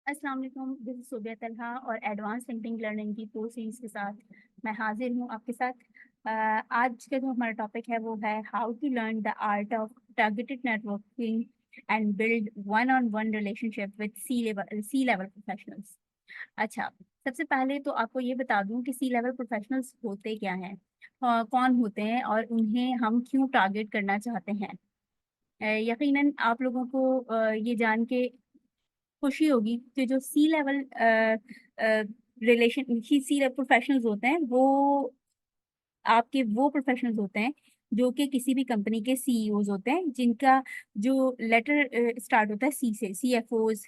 अस्सलाम वालेकुम, this is Sobia Talha और एडवांस थिंकिंग लर्निंग की कोर्स सीरीज के साथ मैं हाजिर हूँ आपके साथ। आज का जो हमारा टॉपिक है वो है how to learn the art of targeted networking and build one on one relationship with C level professionals. अच्छा, सबसे पहले तो आपको ये बता दूं कि सी लेवल प्रोफेशनल्स होते क्या हैं, कौन होते हैं और उन्हें हम क्यों टारगेट करना चाहते हैं। यकीनन आप लोगों को ये जान के खुशी होगी कि जो सी लेवल रिलेशन सी लेवल प्रोफेशनल्स होते हैं वो आपके वो प्रोफेशनल्स होते हैं जो कि किसी भी कंपनी के सीईओज होते हैं, जिनका जो लेटर स्टार्ट होता है सी से, CFOs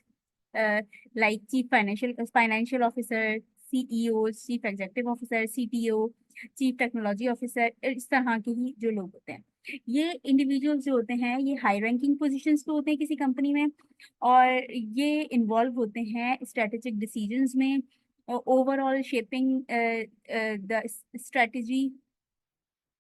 like chief financial officer, CEO, chief executive officer, CTO, chief technology officer, इस तरह के ही जो लोग होते हैं। ये इंडिविजुअल्स जो होते हैं ये हाई रैंकिंग पोजीशंस पे होते हैं किसी कंपनी में, और ये इन्वॉल्व होते हैं स्ट्रेटेजिक डिसीजंस में, overall shaping the strategy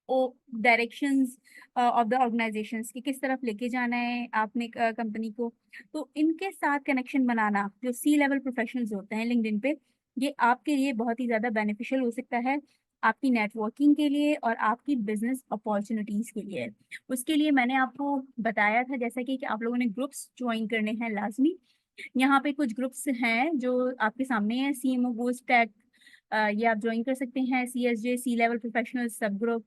or directions of the organizations की किस तरफ लेके जाना है आपने कंपनी को। तो इनके साथ कनेक्शन बनाना जो सी लेवल प्रोफेशनल्स होते हैं लिंक्डइन पे, ये आपके लिए बहुत ही ज़्यादा बेनिफिशियल हो सकता है, आपकी नेटवर्किंग के लिए और आपकी बिजनेस अपॉर्चुनिटीज़ के लिए। उसके लिए मैंने आपको बताया था जैसा कि आप लोगों ने ग्रुप्स ज्वाइन करने हैं लाजमी। यहाँ पे कुछ ग्रुप्स हैं जो आपके सामने है, सीएमओ गोज टेक, ये आप ज्वाइन कर सकते हैं, सीएसजे सी लेवल प्रोफेशनल सब ग्रुप,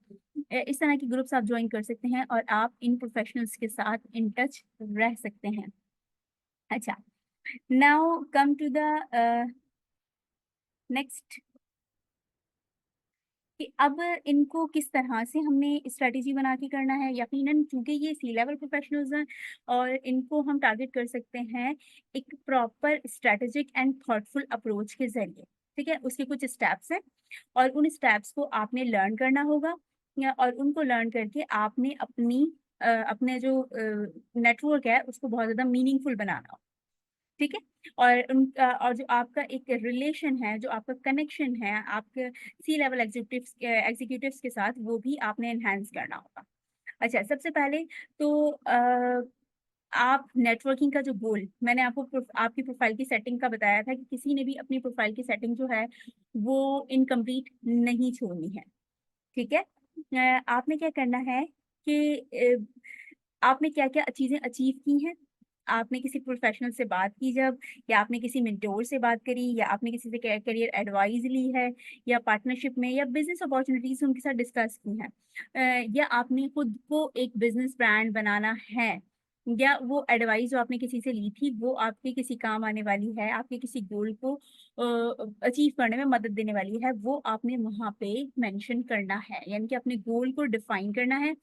इस तरह के ग्रुप्स आप ज्वाइन कर सकते हैं और आप इन प्रोफेशनल्स के साथ इन टच रह सकते हैं। अच्छा, now come to the next कि अब इनको किस तरह से हमने स्ट्रेटेजी बना के करना है। यकीनन क्योंकि ये सी लेवल प्रोफेशनल्स हैं और इनको हम टारगेट कर सकते हैं एक proper strategic and thoughtful approach के जरिए। ठीक है, उसके कुछ स्टेप्स हैं और उन स्टेप्स को आपने लर्न करना होगा, और उनको लर्न करके आपने अपने जो नेटवर्क है उसको बहुत ज़्यादा मीनिंगफुल बनाना होगा। ठीक है, और जो आपका एक रिलेशन है, जो आपका कनेक्शन है आपके सी लेवल एग्जीक्यूटिव्स के साथ, वो भी आपने एनहांस करना होगा। अच्छा, सबसे पहले तो आप नेटवर्किंग का जो गोल मैंने आपको आपकी प्रोफाइल की सेटिंग का बताया था कि किसी ने भी अपनी प्रोफाइल की सेटिंग जो है वो इनकम्प्लीट नहीं छोड़नी है। ठीक है, आपने क्या करना है कि आपने क्या-क्या चीज़ें अचीव की हैं, आपने किसी प्रोफ़ेशनल से बात की जब, या आपने किसी मेंटर से बात करी, या आपने किसी से करियर एडवाइस ली है, या पार्टनरशिप में या बिज़नेस अपॉर्च्युनिटीज़ उनके साथ डिस्कस की हैं। या आपने खुद को एक बिज़नेस ब्रांड बनाना है, या वो एडवाइस जो आपने किसी से ली थी वो आपके किसी काम आने वाली है, आपके किसी गोल को अचीव करने में मदद देने वाली है, वो आपने वहाँ पे मेंशन करना है। यानी कि अपने गोल को डिफाइन करना है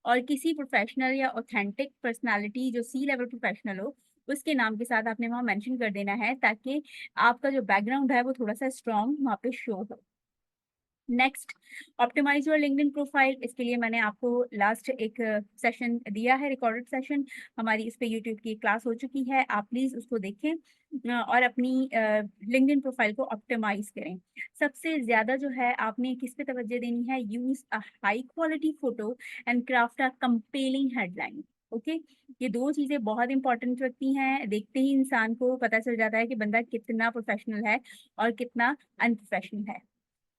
और किसी प्रोफेशनल या ऑथेंटिक पर्सनालिटी जो सी लेवल प्रोफेशनल हो, उसके नाम के साथ आपने वहाँ मेंशन कर देना है, ताकि आपका जो बैकग्राउंड है वो थोड़ा-सा स्ट्रॉन्ग वहाँ पे शो हो। Next, optimise your LinkedIn profile. इसके लिए मैंने आपको लास्ट एक सेशन दिया है, रिकॉर्डेड सेशन, हमारी इस पे यूट्यूब की क्लास हो चुकी है, आप प्लीज़ उसको देखें और अपनी लिंक्डइन प्रोफाइल को ऑप्टिमाइज़ करें। सबसे ज़्यादा जो है आपने किस पे तवज्जो देनी है, use a high quality photo and craft a compelling headline. Okay, ये 2 चीज़ें बहुत इंपॉर्टेंट रखती हैं, देखते ही इंसान को पता चल जाता है कि बंदा कितना प्रोफेशनल है और कितना अनप्रोफेशनल है।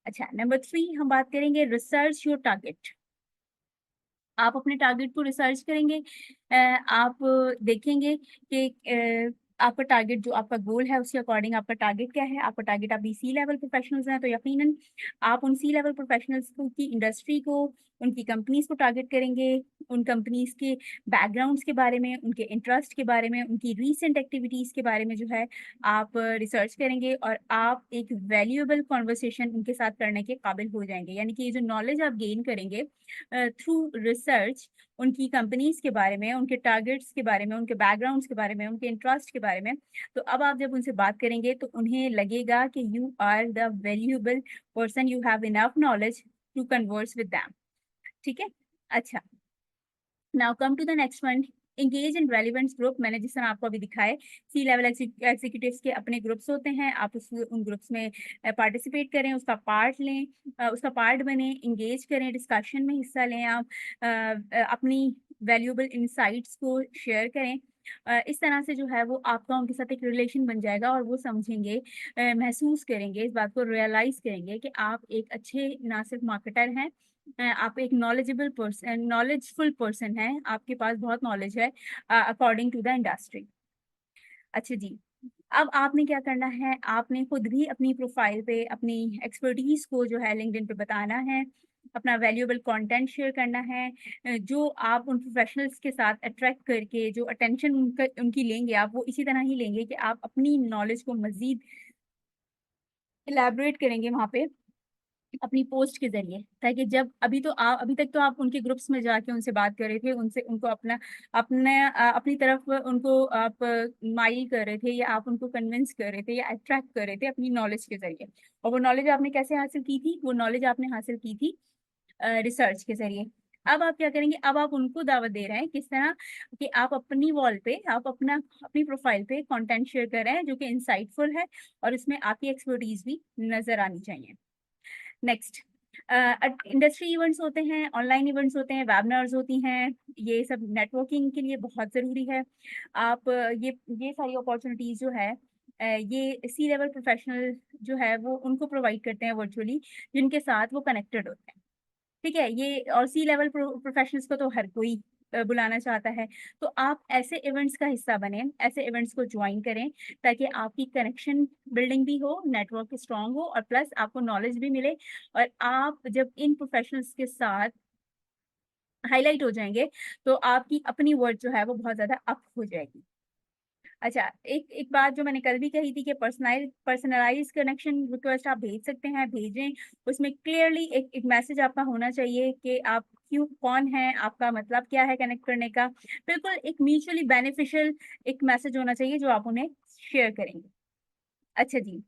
अच्छा, नंबर 3 हम बात करेंगे रिसर्च योर टारगेट। आप अपने टारगेट को रिसर्च करेंगे, आप देखेंगे कि आपका टारगेट जो आपका गोल है उसके अकॉर्डिंग आपका टारगेट क्या है। आपका टारगेट अभी सी लेवल प्रोफेशनल्स हैं तो यकीनन आप उन सी लेवल प्रोफेशनल्स को की इंडस्ट्री को, उनकी कंपनीज़ को टारगेट करेंगे, उन कंपनीज़ के बैकग्राउंड्स के बारे में, उनके इंटरेस्ट के बारे में, उनकी रीसेंट एक्टिविटीज़ के बारे में जो है आप रिसर्च करेंगे और आप एक वैल्यूएबल कन्वर्सेशन उनके साथ करने के काबिल हो जाएँगे। यानी कि ये जो नॉलेज आप गेन करेंगे थ्रू रिसर्च उनकी कंपनीज़ के बारे में, उनके टारगेट्स के बारे में, उनके बैकग्राउंड्स के बारे में, उनके इंटरेस्ट के बारे में, तो अब आप जब उनसे बात करेंगे तो उन्हें लगेगा कि you are the valuable person, you have enough knowledge to converse with them. ठीक है? अच्छा, now come to the next one, engage in relevance group. मैंने जिस तरह आपको अभी दिखाया, सी लेवल एग्जीक्यूटिव्स के अपने ग्रुप्स होते हैं, आप उन ग्रुप्स में पार्टिसिपेट करें, उसका पार्ट लें, उसका पार्ट बने, एंगेज करें, डिस्कशन में हिस्सा लें आप, अपनी वैल्यूएबल इनसाइट्स को शेयर करें। इस तरह से जो है वो आपका उनके साथ एक रिलेशन बन जाएगा और वो समझेंगे, महसूस करेंगे, इस बात को रियलाइज़ करेंगे कि आप एक अच्छे ना सिर्फ मार्केटर हैं, आप एक नॉलेजफुल पर्सन हैं, आपके पास बहुत नॉलेज है अकॉर्डिंग टू द इंडस्ट्री। अच्छा जी, अब आपने क्या करना है, आपने खुद भी अपनी प्रोफ़ाइल पे अपनी एक्सपर्टीज़ को जो है लिंक्डइन पे बताना है, अपना वैल्यूएबल कंटेंट शेयर करना है, जो आप उन प्रोफ़ेशनल्स के साथ अट्रैक्ट करके जो अटेंशन उनकी लेंगे आप, वो इसी तरह ही लेंगे कि आप अपनी नॉलेज को मज़ीद इलैबोरेट करेंगे वहाँ पे अपनी पोस्ट के ज़रिए, ताकि जब अभी तक तो आप उनके ग्रुप्स में जाके उनसे बात कर रहे थे, उनसे उनको अपनी तरफ उनको आप माइल कर रहे थे या आप उनको कन्विंस कर रहे थे या अट्रैक्ट कर रहे थे अपनी नॉलेज के ज़रिए। और वो नॉलेज आपने कैसे हासिल की थी? वो नॉलेज आपने हासिल की थी रिसर्च के ज़रिए। अब आप क्या करेंगे, अब आप उनको दावत दे रहे हैं किस तरह कि आप अपनी वॉल पे आप अपनी प्रोफ़ाइल पे कंटेंट शेयर कर रहे हैं जो कि इनसाइटफुल है और इसमें आपकी एक्सपर्टीज़ भी नज़र आनी चाहिए। नेक्स्ट इंडस्ट्री इवेंट्स होते हैं, ऑनलाइन इवेंट्स होते हैं, वेबिनार्स होती हैं, ये सब नेटवर्किंग के लिए बहुत ज़रूरी है। आप ये सारी अपॉर्च्युनिटीज़ जो है ये सी लेवल प्रोफेशनल जो है वो उनको प्रोवाइड करते हैं वर्चुअली, जिनके साथ वो कनेक्टेड होते हैं। ठीक है? ये और सी लेवल प्रोफेशनल्स को तो हर कोई बुलाना चाहता है। तो आप ऐसे इवेंट्स का हिस्सा बनें, ऐसे इवेंट्स को जॉइन करें, ताकि आपकी कनेक्शन बिल्डिंग भी हो, नेटवर्क स्ट्रॉन्ग हो और प्लस आपको नॉलेज भी मिले और आप जब इन प्रोफेशनल्स के साथ हाइलाइट हो जाएँगे, तो आपकी अपनी वर्थ जो है वो बहुत ज़्यादा अप हो जाएगी। अच्छा, एक एक बात जो मैंने कल भी कही थी कि पर्सनलाइज़्ड कनेक्शन रिक्वेस्ट आप भेज सकते हैं, भेजें। उसमें क्लियरली एक मैसेज आपका होना चाहिए कि आप कौन हैं, आपका मतलब क्या है कनेक्ट करने का। बिल्कुल एक म्यूचुअली बेनिफिशियल एक मैसेज होना चाहिए जो आप उन्हें शेयर करेंगे। अच्छा जी।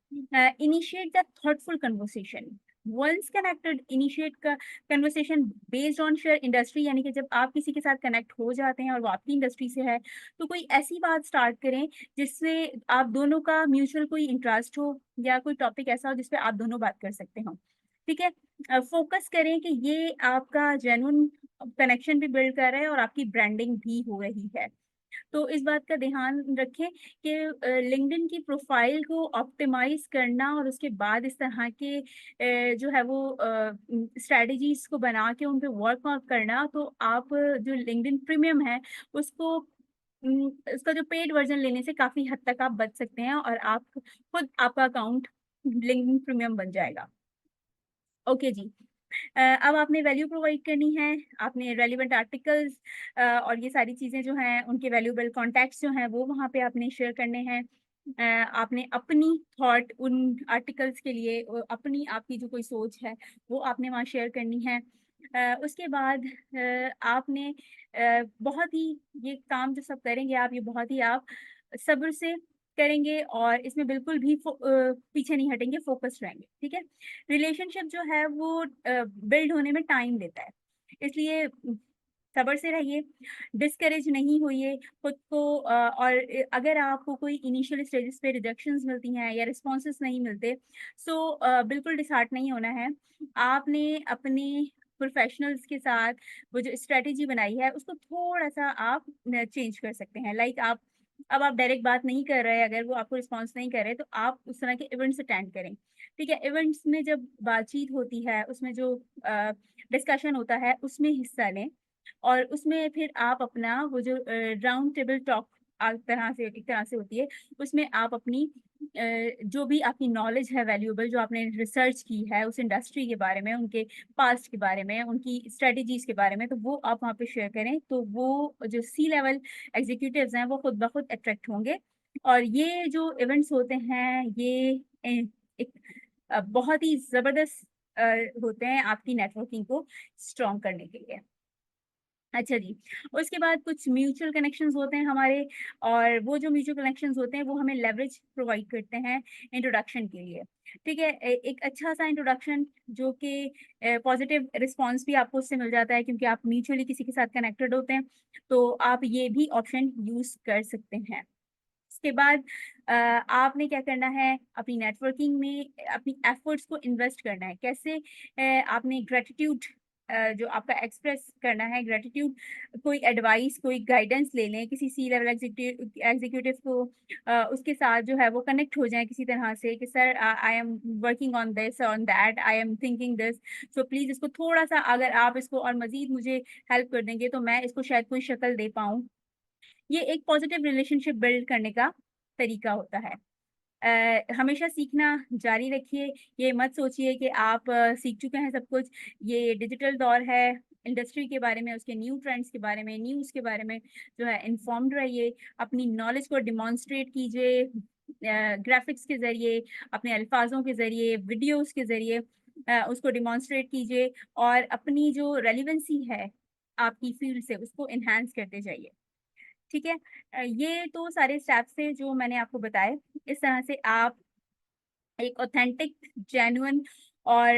Initiate the thoughtful conversation. Once connected initiate का conversation based on share industry, यानी कि जब आप किसी के साथ कनेक्ट हो जाते हैं और वो आपकी इंडस्ट्री से है, तो कोई ऐसी बात स्टार्ट करें जिससे आप दोनों का म्यूचुअल कोई इंटरेस्ट हो या कोई टॉपिक ऐसा हो जिस पे आप दोनों बात कर सकते हो। ठीक है? फोकस करें कि ये आपका जेन्युइन कनेक्शन भी बिल्ड कर रहा है और आपकी ब्रांडिंग भी हो रही है। तो इस बात का ध्यान रखें कि लिंक्डइन की प्रोफाइल को ऑप्टिमाइज़ करना और उसके बाद इस तरह के जो है वो स्ट्रैटेजीज़ को बना के उन पे वर्कआउट करना, तो आप जो लिंक्डइन प्रीमियम है उसको उसका जो पेड वर्ज़न लेने से काफ़ी हद तक आप बच सकते हैं और आप खुद आपका अकाउंट लिंक्डइन प्रीमियम बन जाएगा। ओके जी। अब आपने वैल्यू प्रोवाइड करनी है, आपने रेलेवेंट आर्टिकल्स और ये सारी चीज़ें जो हैं, उनके वैल्यूएबल कॉन्टैक्ट्स जो हैं, वो वहाँ पे आपने शेयर करने हैं। आपने अपनी थॉट उन आर्टिकल्स के लिए अपनी आपकी जो कोई सोच है, वो आपने वहाँ शेयर करनी है। उसके बाद आपने बहुत ही ये काम जो सब करेंगे आप, ये बहुत ही आप सब्र से करेंगे और इसमें बिल्कुल भी पीछे नहीं हटेंगे, फ़ोकस्ड रहेंगे, ठीक है? रिलेशनशिप जो है वो बिल्ड होने में टाइम लेता है। इसलिए सब्र से रहिए, डिस्करेज नहीं होइए खुद को और अगर आपको कोई इनिशियल स्टेजेस पे रिजेक्शंस मिलती हैं या रिस्पॉन्सेज़ नहीं मिलते, सो बिल्कुल डिसहार्ट नहीं होना है। आपने अपने प्रोफ़ेशनल्स के साथ वो जो स्ट्रैटेजी बनाई है, उसको थोड़ा-सा आप न चेंज कर सकते हैं। लाइक अब आप डायरेक्ट बात नहीं कर रहे, अगर वो आपको रिस्पॉन्स नहीं कर रहे, तो आप उस तरह के इवेंट्स अटेंड करें। ठीक है? इवेंट्स में जब बातचीत होती है, उसमें जो डिस्कशन होता है, उसमें हिस्सा लें और उसमें फिर आप अपना वो जो राउंड टेबल टॉक एक तरह से होती है, उसमें आप अपनी जो भी आपकी नॉलेज है वैल्यूएबल, जो आपने रिसर्च की है उस इंडस्ट्री के बारे में, उनके पास्ट के बारे में, उनकी स्ट्रैटेजीज़ के बारे में, तो वो आप वहाँ पे शेयर करें। तो वो जो सी लेवल एग्ज़ीक्यूटिव्स हैं, वो खुद ब खुद अट्रैक्ट होंगे और ये जो इवेंट्स होते हैं, ये एक बहुत ही ज़बरदस्त अ, होते हैं आपकी नेटवर्किंग को स्ट्रॉन्ग करने के लिए। अच्छा जी, उसके बाद कुछ म्यूचुअल कनेक्शंस होते हैं हमारे और वो जो म्यूचुअल कनेक्शंस होते हैं वो हमें लेवरेज प्रोवाइड करते हैं इंट्रोडक्शन के लिए, ठीक है? एक अच्छा-सा इंट्रोडक्शन जो कि पॉजिटिव रिस्पॉन्स भी आपको उससे मिल जाता है क्योंकि आप म्यूचुअली किसी के साथ कनेक्टेड होते हैं, तो आप ये भी ऑप्शन यूज़ कर सकते हैं। उसके बाद आपने क्या करना है, अपनी नेटवर्किंग में अपनी एफर्ट्स को इन्वेस्ट करना है। कैसे? आपने ग्रैटिट्यूड जो आपका एक्सप्रेस करना है ग्रेटिट्यूड, कोई एडवाइस, कोई गाइडेंस ले लें किसी सी लेवल एग्जीक्यूटिव को, उसके साथ जो है वो कनेक्ट हो जाएँ किसी तरह से कि sir I am working on this, on that, I am thinking this, so please इसको थोड़ा-सा अगर आप इसको और मज़ीद मुझे हेल्प कर देंगे तो मैं इसको शायद कोई शक्ल दे पाऊँ। ये एक पॉजिटिव रिलेशनशिप बिल्ड करने का तरीका होता है। हमेशा सीखना जारी रखिए, ये मत सोचिए कि आप सीख चुके हैं सब कुछ। ये डिजिटल दौर है, इंडस्ट्री के बारे में, उसके न्यू ट्रेंड्स के बारे में, न्यूज़ के बारे में जो है इन्फॉर्म्ड रहिए, अपनी नॉलेज को डेमॉन्स्ट्रेट कीजिए ग्राफ़िक्स के ज़रिए, अपने अल्फ़ाज़ों के ज़रिए, वीडियोज़ के ज़रिए उसको डेमॉन्स्ट्रेट कीजिए और अपनी जो रेलेवेंसी है आपकी फ़ील्ड से, उसको एनहांस करते जाइए। ठीक है? ये तो सारे स्टेप्स थे जो मैंने आपको बताए। इस तरह से आप एक ऑथेंटिक, जेन्युइन और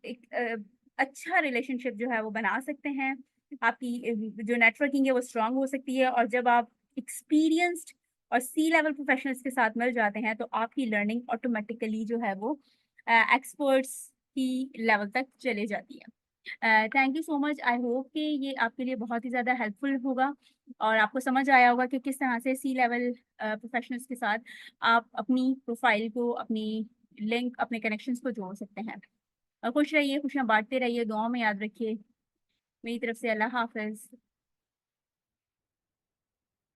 एक अच्छा रिलेशनशिप जो है वो बना सकते हैं। आपकी जो नेटवर्किंग है वो स्ट्रॉन्ग हो सकती है और जब आप एक्सपीरियंस्ड और सी लेवल प्रोफेशनल्स के साथ मिल जाते हैं तो आपकी लर्निंग ऑटोमैटिकली जो है वो एक्सपर्ट्स की लेवल तक चले जाती है। Thank you so much. I hope कि ये आपके लिए बहुत ही ज़्यादा हेल्पफुल होगा और आपको समझ आया होगा कि किस तरह से सी लेवल प्रोफेशनल्स के साथ आप अपनी प्रोफाइल को, अपनी लिंक, अपने कनेक्शंस को जोड़ सकते हैं। खुश रहिए, खुशियाँ बाँटते रहिए, दुआओं में याद रखिए। मेरी तरफ से अल्लाह हाफ़िज़।